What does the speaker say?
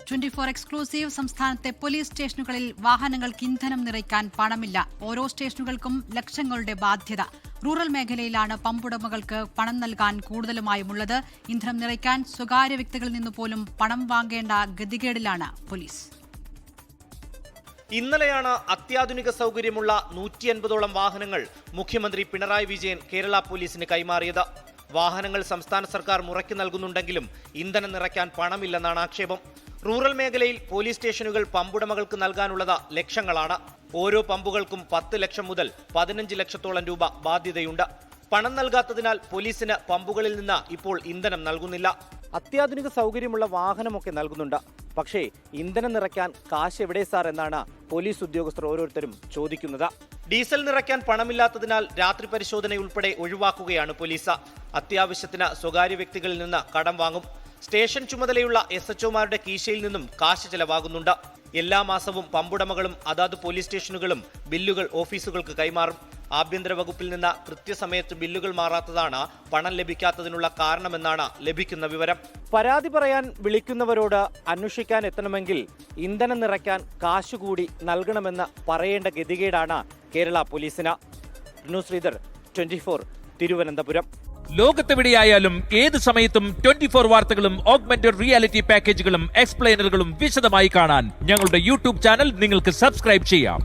24 exclusive സംസ്ഥാനത്തെ police സ്റ്റേഷനുകളിൽ വാഹനങ്ങൾക്ക് ഇന്ധനം നിറയ്ക്കാൻ പണമില്ല. ഓരോ സ്റ്റേഷനുകൾക്കും ലക്ഷങ്ങളുടെ ബാധ്യത. റൂറൽ മേഖലയിലാണ് പമ്പുടമകൾക്ക് പണം നൽകാൻ കൂടുതലുമായുമുള്ളത്. ഇന്ധനം നിറയ്ക്കാൻ സ്വകാര്യ വ്യക്തികളിൽ നിന്ന് പോലും പണം വാങ്ങേണ്ട ഗതികേടിലാണ് പോലീസ്. ഇന്നലെയാണ് അത്യാധുനിക സൗകര്യമുള്ള 150ഓളം വാഹനങ്ങൾ മുഖ്യമന്ത്രി പിണറായി വിജയൻ കേരള പോലീസിന് കൈമാറിയത്. വാഹനങ്ങൾ സംസ്ഥാന സർക്കാർ മുറയ്ക്ക് നൽകുന്നുണ്ടെങ്കിലും ഇന്ധനം നിറയ്ക്കാൻ പണമില്ലെന്നാണ് ആക്ഷേപം. റൂറൽ മേഖലയിൽ പോലീസ് സ്റ്റേഷനുകൾ പമ്പുടമകൾക്ക് നൽകാനുള്ളത് ലക്ഷങ്ങളാണ്. ഓരോ പമ്പുകൾക്കും 10 ലക്ഷം മുതൽ 15 ലക്ഷത്തോളം രൂപ ബാധ്യതയുണ്ട്. പണം നൽകാത്തതിനാൽ പോലീസിന് പമ്പുകളിൽ നിന്ന് ഇപ്പോൾ ഇന്ധനം നൽകുന്നില്ല. അത്യാധുനിക സൗകര്യമുള്ള വാഹനമൊക്കെ നൽകുന്നുണ്ട്. പക്ഷേ ഇന്ധനം നിറയ്ക്കാൻ കാശ് എവിടെ സാർ എന്നാണ് പോലീസ് ഉദ്യോഗസ്ഥർ ഓരോരുത്തരും ചോദിക്കുന്നത്. ഡീസൽ നിറയ്ക്കാൻ പണമില്ലാത്തതിനാൽ രാത്രി പരിശോധനയുൾപ്പെടെ ഒഴിവാക്കുകയാണ് പോലീസ്. അത്യാവശ്യത്തിന് സ്വകാര്യ വ്യക്തികളിൽ നിന്ന് കടം വാങ്ങും. സ്റ്റേഷൻ ചുമതലയുള്ള SHOമാരുടെ കീശയിൽ നിന്നും കാശ് ചെലവാകുന്നുണ്ട്. എല്ലാ മാസവും പമ്പുടമകളും അതാത് പോലീസ് സ്റ്റേഷനുകളും ബില്ലുകൾ ഓഫീസുകൾക്ക് കൈമാറും. ആഭ്യന്തര വകുപ്പിൽ നിന്ന് കൃത്യസമയത്ത് ബില്ലുകൾ മാറാത്തതാണ് പണം ലഭിക്കാത്തതിനുള്ള കാരണമെന്നാണ് ലഭിക്കുന്ന വിവരം. പരാതി പറയാൻ വിളിക്കുന്നവരോട് അന്വേഷിക്കാൻ എത്തണമെങ്കിൽ ഇന്ധനം നിറയ്ക്കാൻ കാശുകൂടി നൽകണമെന്ന് പറയേണ്ട ഗതികേടാണ് കേരള പോലീസിന്. ശ്രീധർ, 24 തിരുവനന്തപുരം. ലോകത്തെവിടെയായാലും ഏത് സമയത്തും 24 വാർത്തകളും ഓഗ്മെന്റഡ് റിയാലിറ്റി പാക്കേജുകളും എക്സ്പ്ലെയിനറുകളും വിശദമായി കാണാൻ ഞങ്ങളുടെ യൂട്യൂബ് ചാനൽ നിങ്ങൾക്ക് സബ്സ്ക്രൈബ് ചെയ്യാം.